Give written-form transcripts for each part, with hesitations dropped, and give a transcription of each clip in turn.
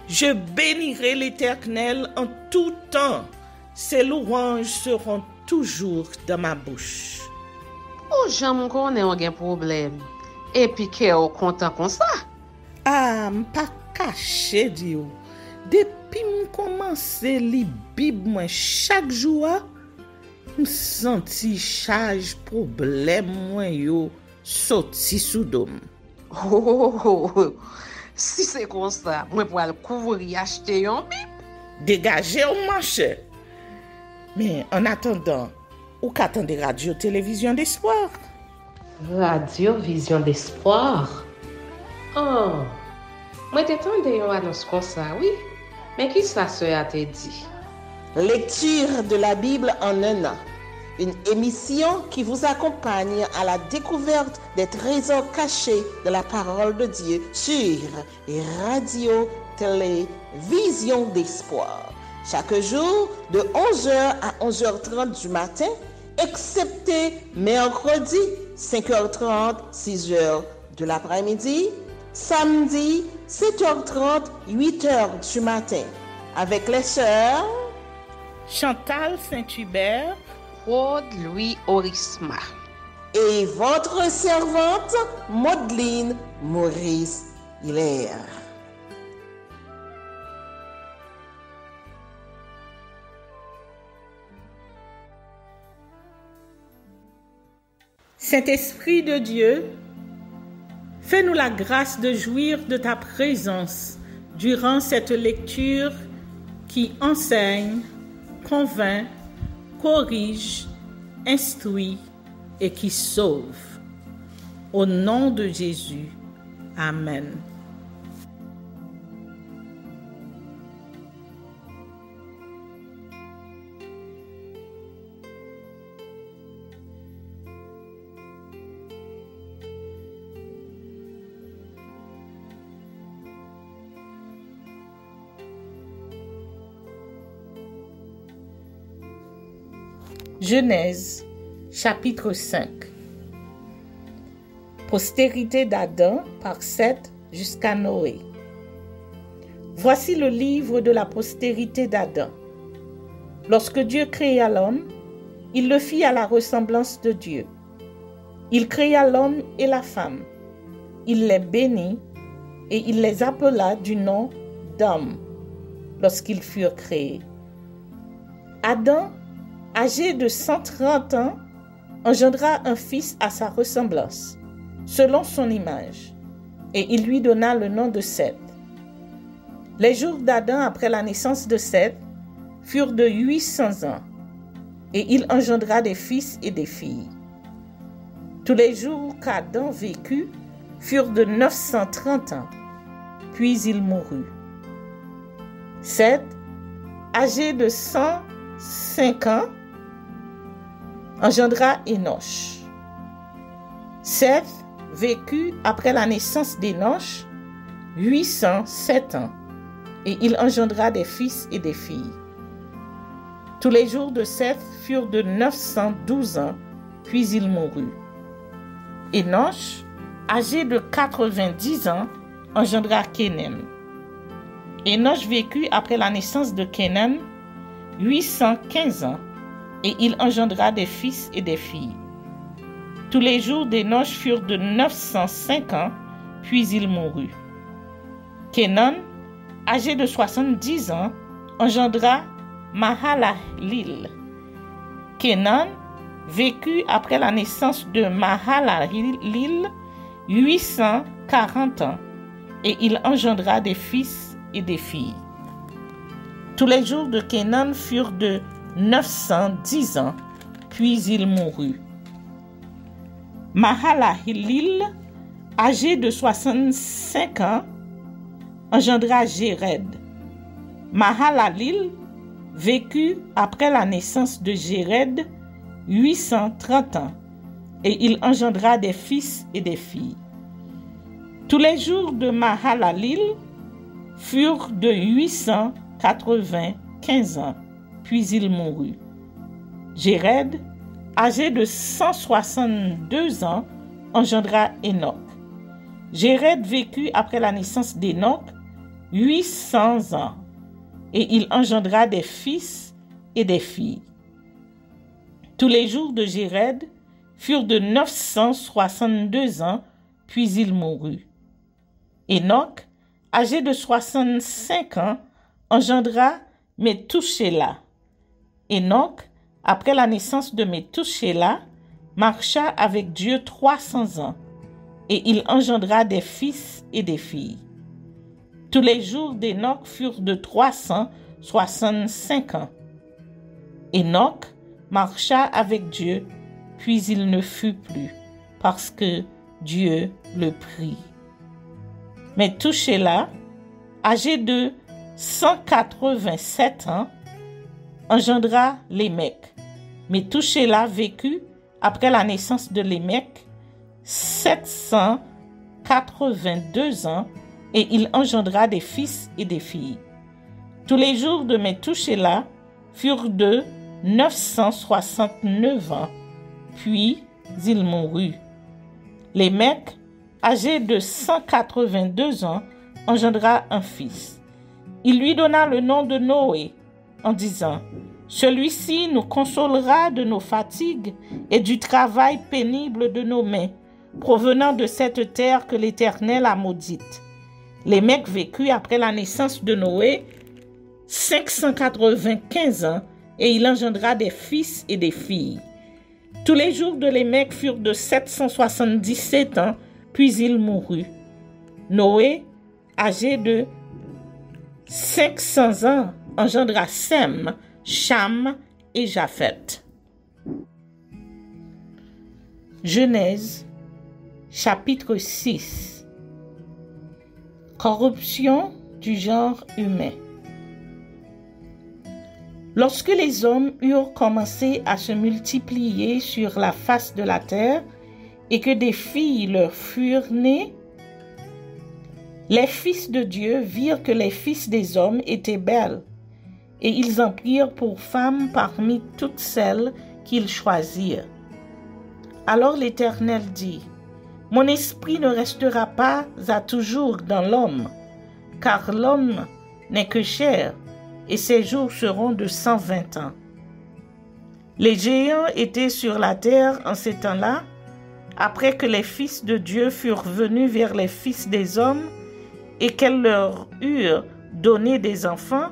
Je bénirai l'Éternel en tout temps. Ses louanges seront toujours dans ma bouche. Oh, j'aime qu'on ait un problème. Et puis qu'elle est content comme ça. Ah, m'pas caché, Dieu. Depuis que commence à lire Bible chaque jour, je senti charge problème moi yo sorti sous dôme. Oh, si c'est comme ça, moi pour aller couvrir acheter un Bible. Dégagez au marché. Mais en attendant, ou qu'attendez radio télévision d'espoir? Radio Vision d'Espoir. Oh, moi t'attendais une annonce comme ça, oui. Mais qui ça a te dit? Lecture de la Bible en un an. Une émission qui vous accompagne à la découverte des trésors cachés de la parole de Dieu sur Radio Télévision d'Espoir. Chaque jour de 11h à 11h30 du matin, excepté mercredi 5h30, 6h de l'après-midi, samedi 7h30, 8h du matin, avec les sœurs Chantal Saint-Hubert, Claude Louis Orisma et votre servante Maudeline Maurice Hilaire. Saint-Esprit de Dieu, fais-nous la grâce de jouir de ta présence durant cette lecture qui enseigne, convainc, corrige, instruit et qui sauve. Au nom de Jésus, Amen. Genèse, chapitre 5. Postérité d'Adam par Seth jusqu'à Noé. Voici le livre de la postérité d'Adam. Lorsque Dieu créa l'homme, il le fit à la ressemblance de Dieu. Il créa l'homme et la femme. Il les bénit et il les appela du nom d'hommes lorsqu'ils furent créés. Adam, âgé de 130 ans, engendra un fils à sa ressemblance, selon son image, et il lui donna le nom de Seth. Les jours d'Adam après la naissance de Seth furent de 800 ans, et il engendra des fils et des filles. Tous les jours qu'Adam vécut furent de 930 ans, puis il mourut. Seth, âgé de 105 ans, engendra Enoch. Seth vécut après la naissance d'Enoch 807 ans, et il engendra des fils et des filles. Tous les jours de Seth furent de 912 ans, puis il mourut. Enoch, âgé de 90 ans, engendra Kénan. Enoch vécut après la naissance de Kénan 815 ans, et il engendra des fils et des filles. Tous les jours d'Enoch furent de 905 ans, puis il mourut. Kénan, âgé de 70 ans, engendra Mahalalil. Kénan vécut après la naissance de Mahalalil 840 ans, et il engendra des fils et des filles. Tous les jours de Kénan furent de 910 ans, puis il mourut. Mahalalil, âgé de 65 ans, engendra Jéred. Mahalalil vécut après la naissance de Jéred 830 ans, et il engendra des fils et des filles. Tous les jours de Mahalalil furent de 895 ans, puis il mourut. Jéred, âgé de 162 ans, engendra Enoch. Jéred vécut après la naissance d'Enoch 800 ans, et il engendra des fils et des filles. Tous les jours de Jéred furent de 962 ans, puis il mourut. Enoch, âgé de 65 ans, engendra Methushéla. Enoch, après la naissance de Methushéla, marcha avec Dieu 300 ans, et il engendra des fils et des filles. Tous les jours d'Enoch furent de 365 ans. Enoch marcha avec Dieu, puis il ne fut plus, parce que Dieu le prit. Methushéla, âgé de 187 ans, engendra Lémec. Methushéla vécut, après la naissance de Lémec, 782 ans, et il engendra des fils et des filles. Tous les jours de Methushéla furent de 969 ans, puis il mourut. Lémec, âgé de 182 ans, engendra un fils. Il lui donna le nom de Noé, en disant: « Celui-ci nous consolera de nos fatigues et du travail pénible de nos mains, provenant de cette terre que l'Éternel a maudite. » Lémec vécut après la naissance de Noé 595 ans, et il engendra des fils et des filles. Tous les jours de Lémec furent de 777 ans, puis il mourut. Noé, âgé de 500 ans, engendra Sem, Cham et Japheth. Genèse, chapitre 6. Corruption du genre humain. Lorsque les hommes eurent commencé à se multiplier sur la face de la terre et que des filles leur furent nées, les fils de Dieu virent que les fils des hommes étaient belles, et ils en prirent pour femmes parmi toutes celles qu'ils choisirent. Alors l'Éternel dit: « Mon esprit ne restera pas à toujours dans l'homme, car l'homme n'est que chair, et ses jours seront de 120 ans. » Les géants étaient sur la terre en ces temps-là, après que les fils de Dieu furent venus vers les fils des hommes et qu'elles leur eurent donné des enfants.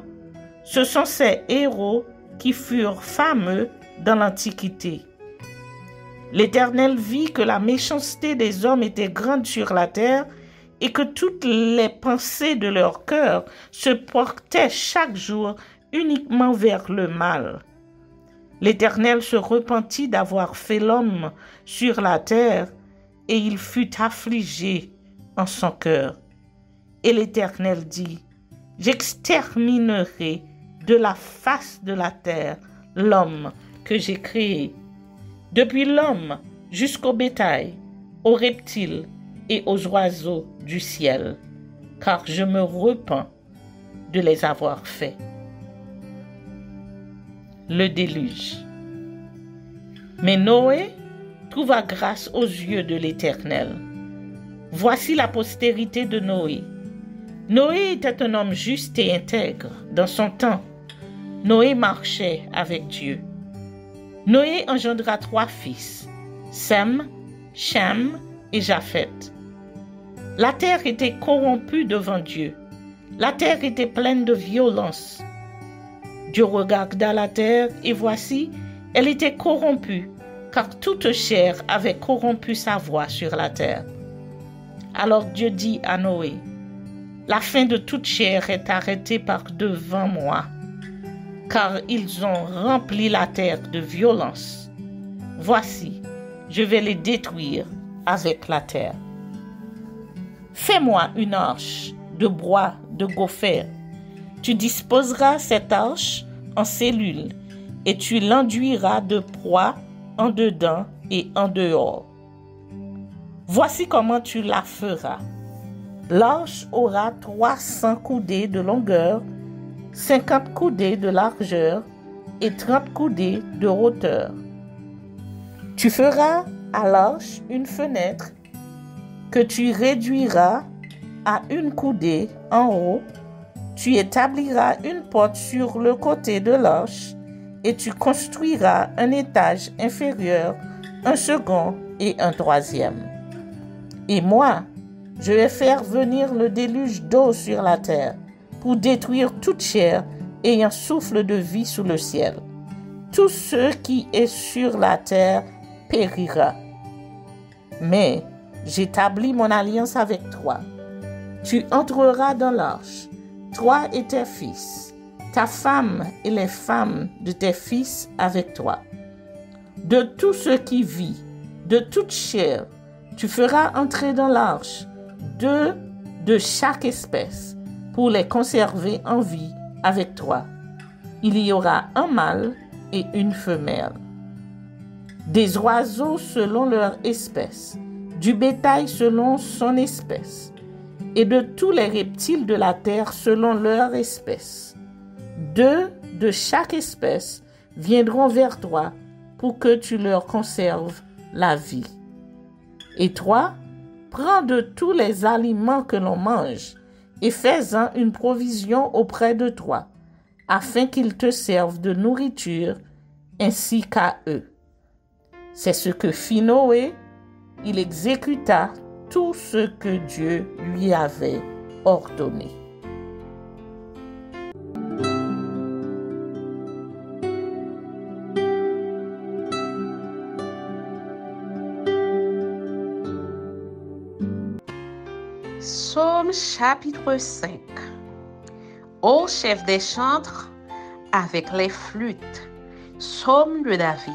Ce sont ces héros qui furent fameux dans l'Antiquité. L'Éternel vit que la méchanceté des hommes était grande sur la terre et que toutes les pensées de leur cœur se portaient chaque jour uniquement vers le mal. L'Éternel se repentit d'avoir fait l'homme sur la terre, et il fut affligé en son cœur. Et l'Éternel dit: « J'exterminerai de la face de la terre l'homme que j'ai créé, depuis l'homme jusqu'au bétail, aux reptiles et aux oiseaux du ciel, car je me repens de les avoir faits. » Le déluge. Mais Noé trouva grâce aux yeux de l'Éternel. Voici la postérité de Noé. Noé était un homme juste et intègre. Dans son temps, Noé marchait avec Dieu. Noé engendra 3 fils, Sem, Cham et Japheth. La terre était corrompue devant Dieu. La terre était pleine de violence. Dieu regarda la terre, et voici, elle était corrompue, car toute chair avait corrompu sa voie sur la terre. Alors Dieu dit à Noé: « La fin de toute chair est arrêtée par devant moi, car ils ont rempli la terre de violence. Voici, je vais les détruire avec la terre. Fais-moi une arche de bois de gopher. Tu disposeras cette arche en cellules, et tu l'enduiras de poix en dedans et en dehors. Voici comment tu la feras. L'arche aura 300 coudées de longueur, 50 coudées de largeur et 30 coudées de hauteur. Tu feras à l'arche une fenêtre que tu réduiras à 1 coudée en haut Tu établiras une porte sur le côté de l'arche et tu construiras un étage inférieur, un second et un troisième. Et moi, je vais faire venir le déluge d'eau sur la terre pour détruire toute chair ayant souffle de vie sous le ciel. Tout ce qui est sur la terre périra. Mais j'établis mon alliance avec toi. Tu entreras dans l'arche, toi et tes fils, ta femme et les femmes de tes fils avec toi. De tout ce qui vit, de toute chair, tu feras entrer dans l'arche 2 de chaque espèce pour les conserver en vie avec toi. Il y aura un mâle et une femelle. Des oiseaux selon leur espèce, du bétail selon son espèce, et de tous les reptiles de la terre selon leur espèce. 2 de chaque espèce viendront vers toi pour que tu leur conserves la vie. Et toi, prends de tous les aliments que l'on mange et fais-en une provision auprès de toi, afin qu'ils te servent de nourriture ainsi qu'à eux. C'est ce que fit Noé. Il exécuta tout ce que Dieu lui avait ordonné. Psaume chapitre 5. Ô chef des chantres, avec les flûtes, psaume de David.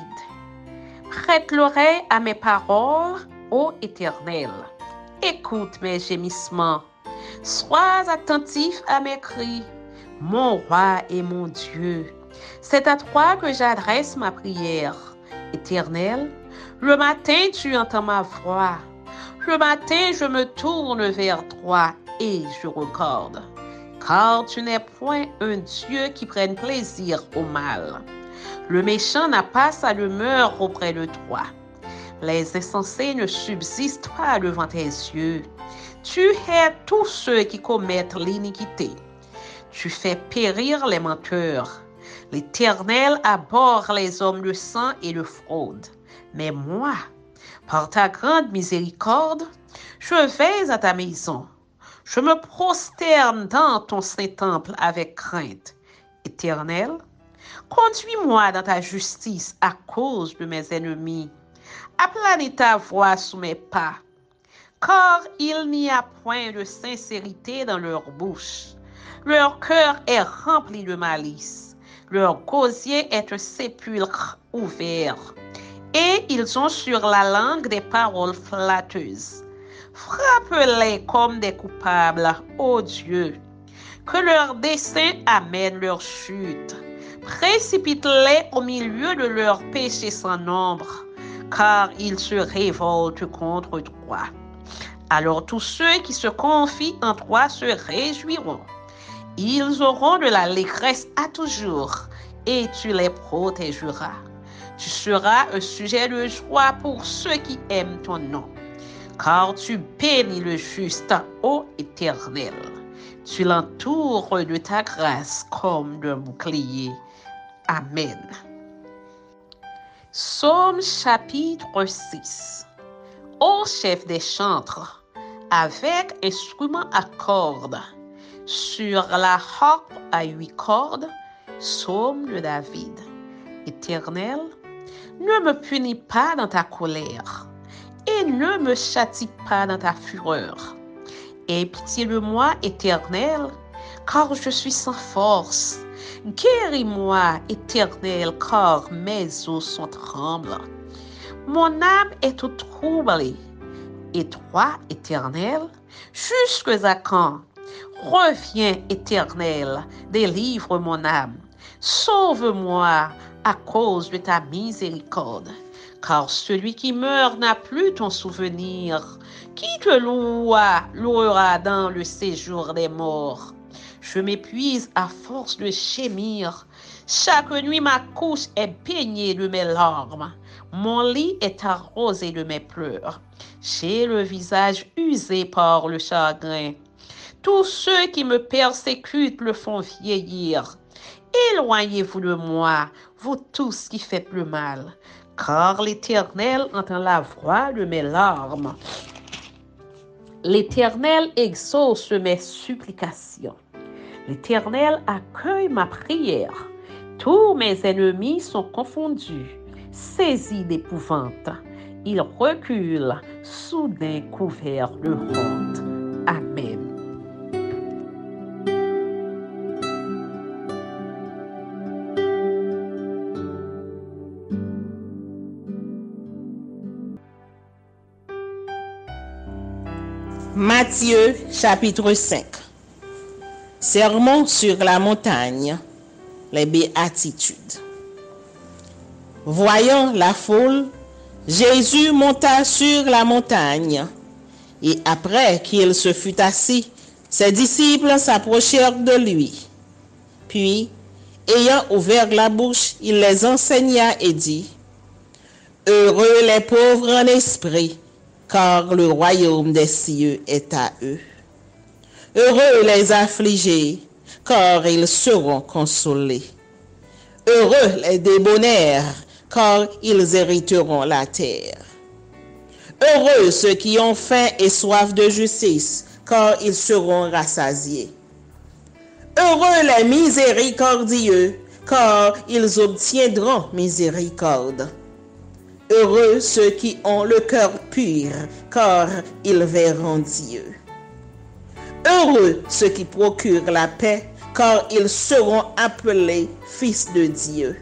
Prête l'oreille à mes paroles, ô Éternel. Écoute mes gémissements. Sois attentif à mes cris, mon roi et mon Dieu. C'est à toi que j'adresse ma prière. Éternel, le matin tu entends ma voix. Le matin je me tourne vers toi et je regarde. Car tu n'es point un Dieu qui prenne plaisir au mal. Le méchant n'a pas sa demeure auprès de toi. Les insensés ne subsistent pas devant tes yeux. Tu hais tous ceux qui commettent l'iniquité. Tu fais périr les menteurs. L'Éternel abhorre les hommes de sang et de fraude. Mais moi, par ta grande miséricorde, je vais à ta maison. Je me prosterne dans ton saint temple avec crainte. Éternel, conduis-moi dans ta justice à cause de mes ennemis. Aplanis ta voix sous mes pas, car il n'y a point de sincérité dans leur bouche. Leur cœur est rempli de malice. Leur gosier est un sépulcre ouvert. Et ils ont sur la langue des paroles flatteuses. Frappe-les comme des coupables, ô Dieu. Que leur dessein amène leur chute. Précipite-les au milieu de leurs péchés sans nombre, car ils se révoltent contre toi. Alors tous ceux qui se confient en toi se réjouiront. Ils auront de l'allégresse à toujours, et tu les protégeras. Tu seras un sujet de joie pour ceux qui aiment ton nom, car tu bénis le juste, ô Éternel. Tu l'entoures de ta grâce comme d'un bouclier. Amen. Psaume chapitre 6. Ô chef des chantres, avec instrument à cordes, sur la harpe à 8 cordes, psaume de David. Éternel, ne me punis pas dans ta colère et ne me châtie pas dans ta fureur. Aie pitié de moi, Éternel, car je suis sans force. Guéris-moi, Éternel, car mes os sont tremblants. Mon âme est toute troublée. Et toi, Éternel, jusque à quand? Reviens, Éternel, délivre mon âme. Sauve-moi à cause de ta miséricorde. Car celui qui meurt n'a plus ton souvenir. Qui te louera dans le séjour des morts? Je m'épuise à force de gémir. Chaque nuit, ma couche est baignée de mes larmes. Mon lit est arrosé de mes pleurs. J'ai le visage usé par le chagrin. Tous ceux qui me persécutent me font vieillir. Éloignez-vous de moi, vous tous qui faites le mal, car l'Éternel entend la voix de mes larmes. L'Éternel exauce mes supplications. L'Éternel accueille ma prière. Tous mes ennemis sont confondus, saisis d'épouvante. Ils reculent, soudain couverts de honte. Amen. Matthieu chapitre 5. Sermon sur la montagne, les béatitudes. Voyant la foule, Jésus monta sur la montagne, et après qu'il se fut assis, ses disciples s'approchèrent de lui. Puis, ayant ouvert la bouche, il les enseigna et dit: Heureux les pauvres en esprit, car le royaume des cieux est à eux. Heureux les affligés, car ils seront consolés. Heureux les débonnaires, car ils hériteront la terre. Heureux ceux qui ont faim et soif de justice, car ils seront rassasiés. Heureux les miséricordieux, car ils obtiendront miséricorde. Heureux ceux qui ont le cœur pur, car ils verront Dieu. Heureux ceux qui procurent la paix, car ils seront appelés fils de Dieu.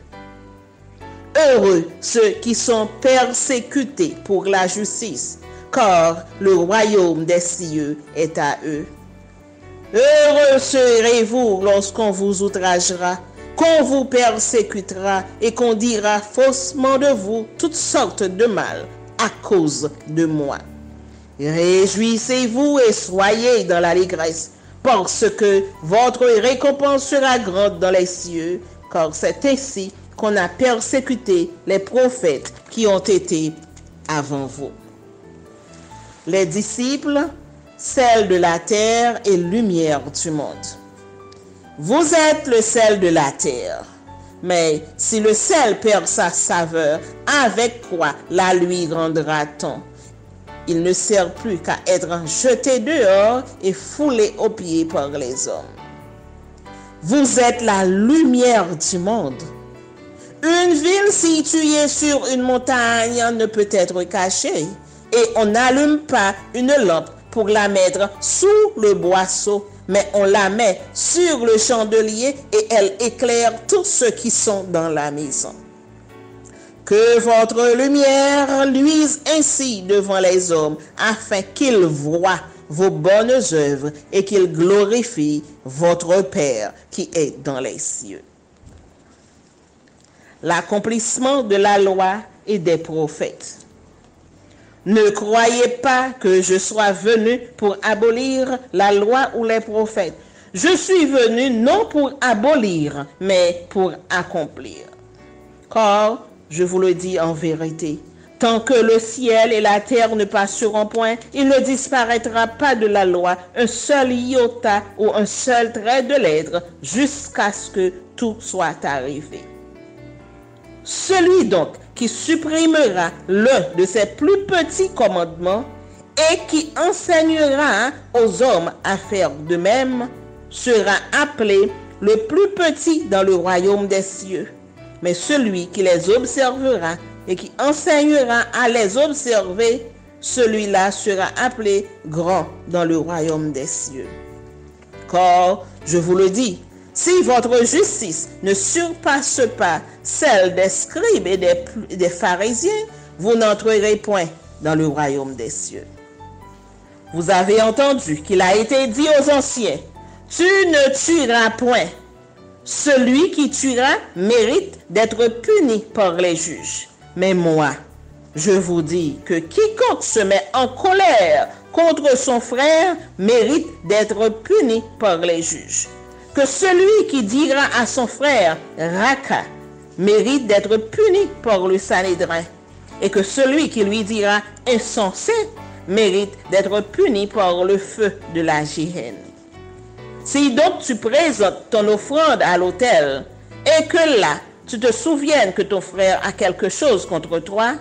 Heureux ceux qui sont persécutés pour la justice, car le royaume des cieux est à eux. Heureux serez-vous lorsqu'on vous outragera, qu'on vous persécutera et qu'on dira faussement de vous toutes sortes de mal à cause de moi. Réjouissez-vous et soyez dans l'allégresse, parce que votre récompense sera grande dans les cieux, car c'est ainsi qu'on a persécuté les prophètes qui ont été avant vous. Les disciples, sel de la terre et lumière du monde. Vous êtes le sel de la terre. Mais si le sel perd sa saveur, avec quoi la lui rendra-t-on? Il ne sert plus qu'à être jeté dehors et foulé aux pieds par les hommes. Vous êtes la lumière du monde. Une ville située sur une montagne ne peut être cachée, et on n'allume pas une lampe pour la mettre sous le boisseau, mais on la met sur le chandelier et elle éclaire tous ceux qui sont dans la maison. Que votre lumière luise ainsi devant les hommes, afin qu'ils voient vos bonnes œuvres et qu'ils glorifient votre Père qui est dans les cieux. L'accomplissement de la loi et des prophètes. Ne croyez pas que je sois venu pour abolir la loi ou les prophètes. Je suis venu non pour abolir, mais pour accomplir. Car, je vous le dis en vérité, tant que le ciel et la terre ne passeront point, il ne disparaîtra pas de la loi un seul iota ou un seul trait de lettre, jusqu'à ce que tout soit arrivé. Celui donc qui supprimera l'un de ses plus petits commandements et qui enseignera aux hommes à faire de même, sera appelé le plus petit dans le royaume des cieux. Mais celui qui les observera et qui enseignera à les observer, celui-là sera appelé grand dans le royaume des cieux. Car, je vous le dis, si votre justice ne surpasse pas celle des scribes et des pharisiens, vous n'entrerez point dans le royaume des cieux. Vous avez entendu qu'il a été dit aux anciens, « Tu ne tueras point. » Celui qui tuera mérite d'être puni par les juges. Mais moi, je vous dis que quiconque se met en colère contre son frère mérite d'être puni par les juges. Que celui qui dira à son frère « Raka » mérite d'être puni par le Sanhédrin, et que celui qui lui dira « Insensé » mérite d'être puni par le feu de la géhenne. Si donc tu présentes ton offrande à l'autel et que là, tu te souviennes que ton frère a quelque chose contre toi,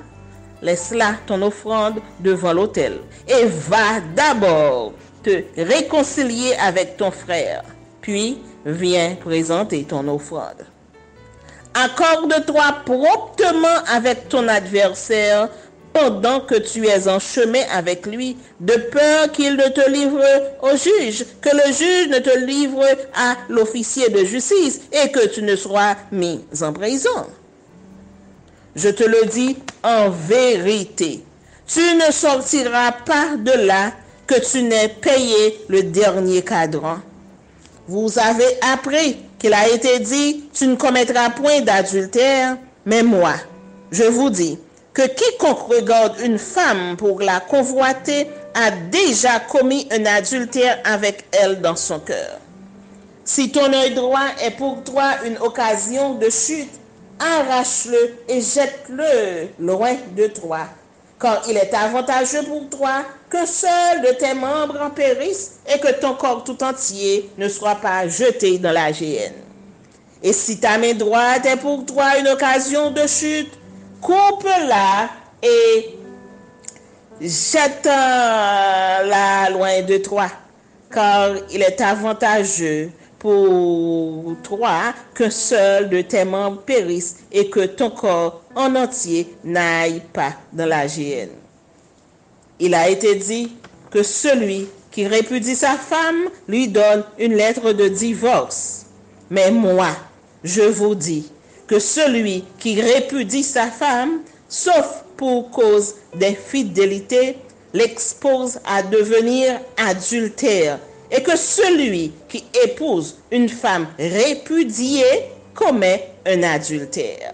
laisse là ton offrande devant l'autel et va d'abord te réconcilier avec ton frère, puis viens présenter ton offrande. Accorde-toi promptement avec ton adversaire pendant que tu es en chemin avec lui, de peur qu'il ne te livre au juge, que le juge ne te livre à l'officier de justice et que tu ne sois mis en prison. Je te le dis en vérité, tu ne sortiras pas de là que tu n'aies payé le dernier cadran. Vous avez appris qu'il a été dit, tu ne commettras point d'adultère, mais moi, je vous dis que quiconque regarde une femme pour la convoiter a déjà commis un adultère avec elle dans son cœur. Si ton œil droit est pour toi une occasion de chute, arrache-le et jette-le loin de toi, car il est avantageux pour toi que seul de tes membres en périsse et que ton corps tout entier ne soit pas jeté dans la géhenne. Et si ta main droite est pour toi une occasion de chute, coupe-la et jette-la loin de toi, car il est avantageux pour toi que seul de tes membres périsse et que ton corps en entier n'aille pas dans la géhenne. Il a été dit que celui qui répudie sa femme lui donne une lettre de divorce. Mais moi, je vous dis que celui qui répudie sa femme, sauf pour cause d'infidélité, l'expose à devenir adultère, et que celui qui épouse une femme répudiée commet un adultère.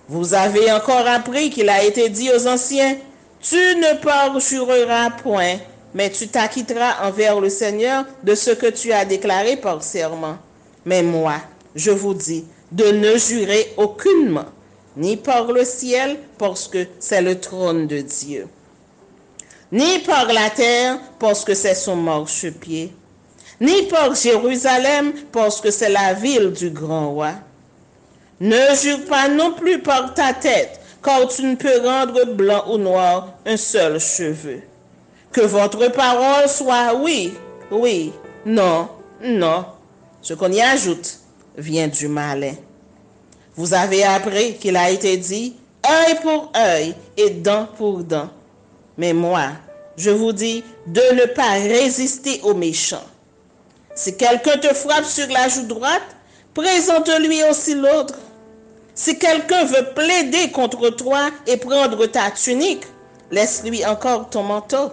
Vous avez encore appris qu'il a été dit aux anciens, tu ne parjureras point, mais tu t'acquitteras envers le Seigneur de ce que tu as déclaré par serment. Mais moi, je vous dis de ne jurer aucunement, ni par le ciel, parce que c'est le trône de Dieu, ni par la terre, parce que c'est son marchepied, ni par Jérusalem, parce que c'est la ville du grand roi. Ne jure pas non plus par ta tête, car tu ne peux rendre blanc ou noir un seul cheveu. Que votre parole soit oui, oui, non, non. Ce qu'on y ajoute vient du malin. Vous avez appris qu'il a été dit œil pour œil et dent pour dent. Mais moi, je vous dis de ne pas résister aux méchants. Si quelqu'un te frappe sur la joue droite, présente-lui aussi l'autre. Si quelqu'un veut plaider contre toi et prendre ta tunique, laisse-lui encore ton manteau.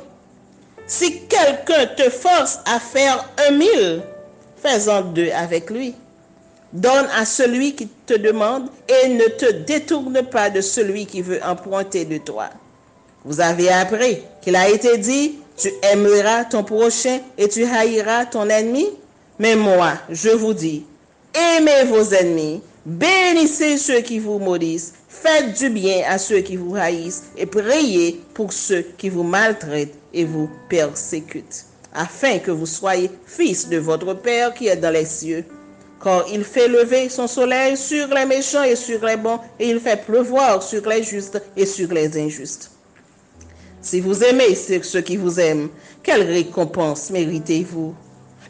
Si quelqu'un te force à faire 1 000, fais-en 2 avec lui. Donne à celui qui te demande et ne te détourne pas de celui qui veut emprunter de toi. Vous avez appris qu'il a été dit, tu aimeras ton prochain et tu haïras ton ennemi. Mais moi, je vous dis, aimez vos ennemis, bénissez ceux qui vous maudissent, faites du bien à ceux qui vous haïssent et priez pour ceux qui vous maltraitent et vous persécutent, afin que vous soyez fils de votre Père qui est dans les cieux. Car il fait lever son soleil sur les méchants et sur les bons, et il fait pleuvoir sur les justes et sur les injustes. Si vous aimez ceux qui vous aiment, quelle récompense méritez-vous?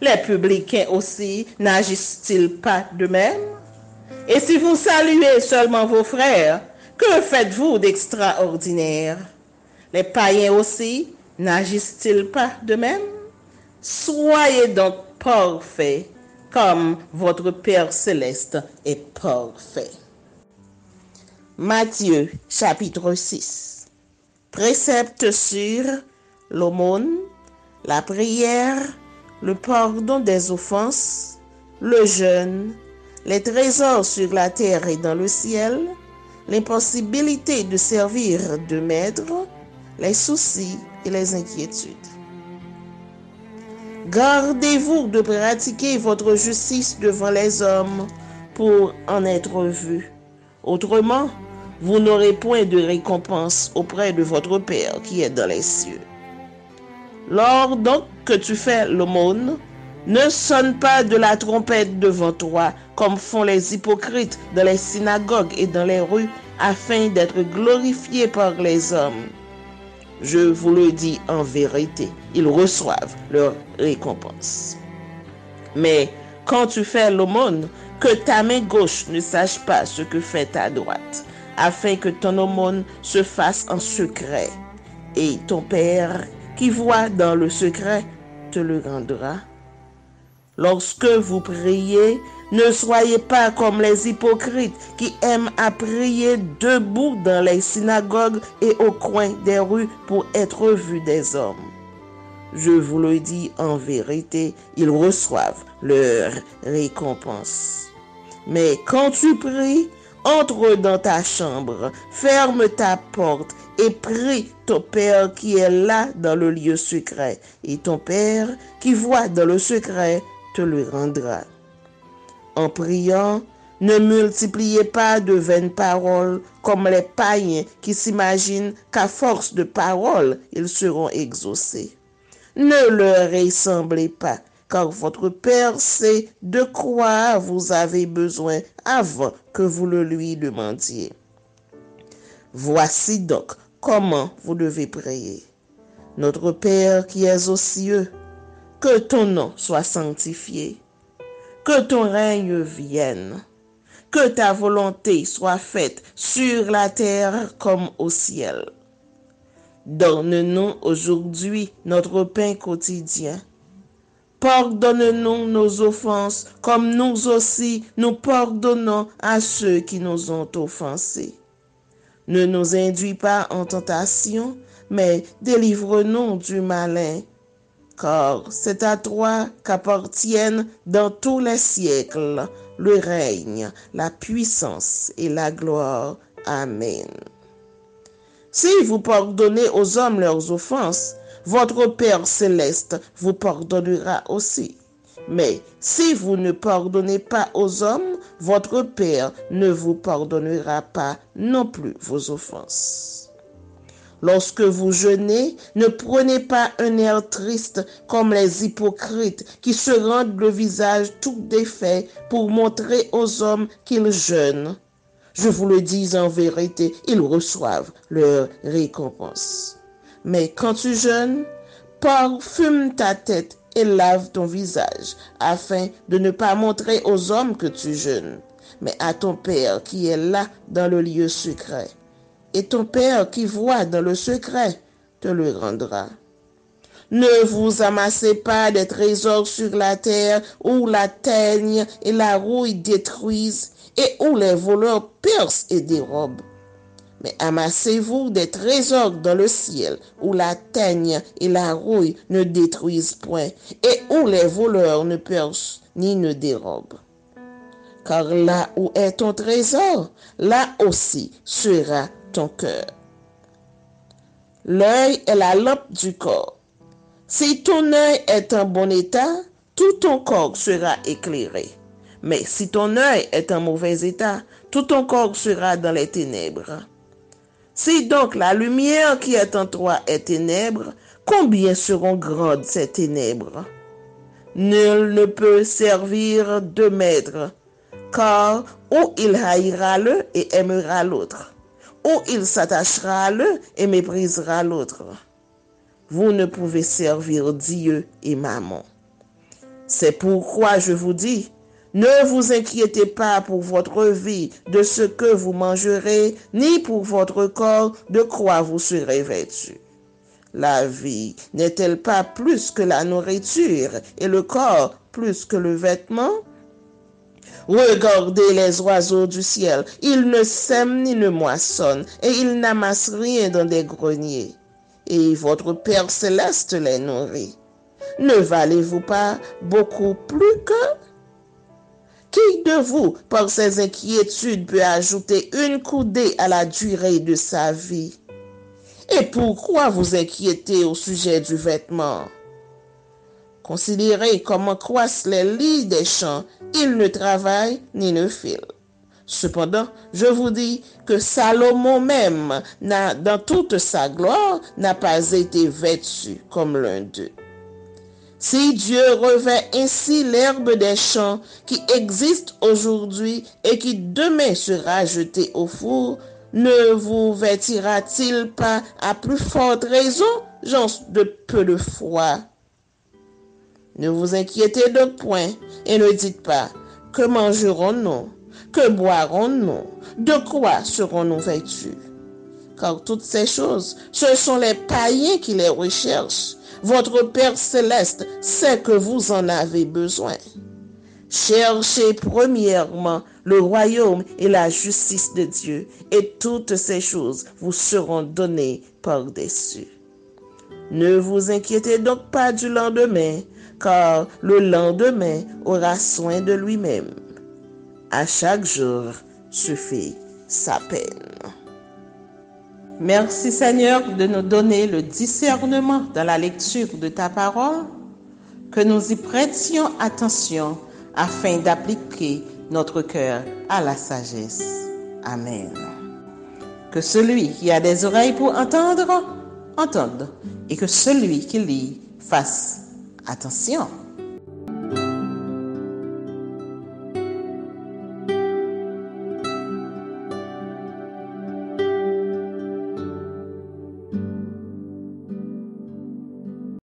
Les publicains aussi n'agissent-ils pas de même? Et si vous saluez seulement vos frères, que faites-vous d'extraordinaire? Les païens aussi n'agissent-ils pas de même? Soyez donc parfaits, comme votre Père céleste est parfait. Matthieu, chapitre 6. Précepte sur l'aumône, la prière, le pardon des offenses, le jeûne, les trésors sur la terre et dans le ciel, l'impossibilité de servir de maître, les soucis et les inquiétudes. Gardez-vous de pratiquer votre justice devant les hommes pour en être vu. Autrement, vous n'aurez point de récompense auprès de votre Père qui est dans les cieux. Lors donc que tu fais l'aumône, Ne sonne pas de la trompette devant toi, comme font les hypocrites dans les synagogues et dans les rues, afin d'être glorifiés par les hommes. Je vous le dis en vérité, ils reçoivent leur récompense. Mais quand tu fais l'aumône, que ta main gauche ne sache pas ce que fait ta droite, afin que ton aumône se fasse en secret. Et ton Père, qui voit dans le secret, te le rendra. Lorsque vous priez, ne soyez pas comme les hypocrites qui aiment à prier debout dans les synagogues et au coin des rues pour être vus des hommes. Je vous le dis en vérité, ils reçoivent leur récompense. Mais quand tu pries, entre dans ta chambre, ferme ta porte et prie ton Père qui est là dans le lieu secret. Et ton Père qui voit dans le secret te le rendra. En priant, ne multipliez pas de vaines paroles comme les païens qui s'imaginent qu'à force de paroles, ils seront exaucés. Ne leur ressemblez pas, car votre Père sait de quoi vous avez besoin avant que vous le lui demandiez. Voici donc comment vous devez prier. Notre Père qui es aux cieux, que ton nom soit sanctifié, que ton règne vienne, que ta volonté soit faite sur la terre comme au ciel. Donne-nous aujourd'hui notre pain quotidien. Pardonne-nous nos offenses, comme nous aussi nous pardonnons à ceux qui nous ont offensés. Ne nous induis pas en tentation, mais délivre-nous du malin. Car c'est à toi qu'appartiennent dans tous les siècles le règne, la puissance et la gloire. Amen. Si vous pardonnez aux hommes leurs offenses, votre Père céleste vous pardonnera aussi. Mais si vous ne pardonnez pas aux hommes, votre Père ne vous pardonnera pas non plus vos offenses. Lorsque vous jeûnez, ne prenez pas un air triste comme les hypocrites qui se rendent le visage tout défait pour montrer aux hommes qu'ils jeûnent. Je vous le dis en vérité, ils reçoivent leur récompense. Mais quand tu jeûnes, parfume ta tête et lave ton visage, afin de ne pas montrer aux hommes que tu jeûnes, mais à ton Père qui est là dans le lieu secret. Et ton Père qui voit dans le secret te le rendra. Ne vous amassez pas des trésors sur la terre où la teigne et la rouille détruisent et où les voleurs percent et dérobent. Mais amassez-vous des trésors dans le ciel où la teigne et la rouille ne détruisent point et où les voleurs ne percent ni ne dérobent. Car là où est ton trésor, là aussi sera ton cœur. L'œil est la lampe du corps. Si ton œil est en bon état, tout ton corps sera éclairé. Mais si ton œil est en mauvais état, tout ton corps sera dans les ténèbres. Si donc la lumière qui est en toi est ténèbres, combien seront grandes ces ténèbres? Nul ne peut servir deux maîtres, car ou il haïra l'un et aimera l'autre, ou il s'attachera à l'un et méprisera l'autre. Vous ne pouvez servir Dieu et Mammon. C'est pourquoi je vous dis, ne vous inquiétez pas pour votre vie de ce que vous mangerez, ni pour votre corps de quoi vous serez vêtus. La vie n'est-elle pas plus que la nourriture et le corps plus que le vêtement? Regardez les oiseaux du ciel, ils ne sèment ni ne moissonnent, et ils n'amassent rien dans des greniers. Et votre Père céleste les nourrit. Ne valez-vous pas beaucoup plus qu'eux? Qui de vous, par ses inquiétudes, peut ajouter une coudée à la durée de sa vie? Et pourquoi vous inquiétez au sujet du vêtement? Considérez comment croissent les lys des champs, ils ne travaillent ni ne filent. Cependant, je vous dis que Salomon même, dans toute sa gloire, n'a pas été vêtu comme l'un d'eux. Si Dieu revêt ainsi l'herbe des champs qui existe aujourd'hui et qui demain sera jetée au four, ne vous vêtira-t-il pas à plus forte raison, gens de peu de foi? Ne vous inquiétez donc point et ne dites pas, que mangerons-nous? Que boirons-nous? De quoi serons-nous vêtus? Car toutes ces choses, ce sont les païens qui les recherchent. Votre Père céleste sait que vous en avez besoin. Cherchez premièrement le royaume et la justice de Dieu, et toutes ces choses vous seront données par-dessus. Ne vous inquiétez donc pas du lendemain, car le lendemain aura soin de lui-même. À chaque jour suffit sa peine. Merci Seigneur de nous donner le discernement dans la lecture de ta parole, que nous y prêtions attention afin d'appliquer notre cœur à la sagesse. Amen. Que celui qui a des oreilles pour entendre, entende, et que celui qui lit fasse attention.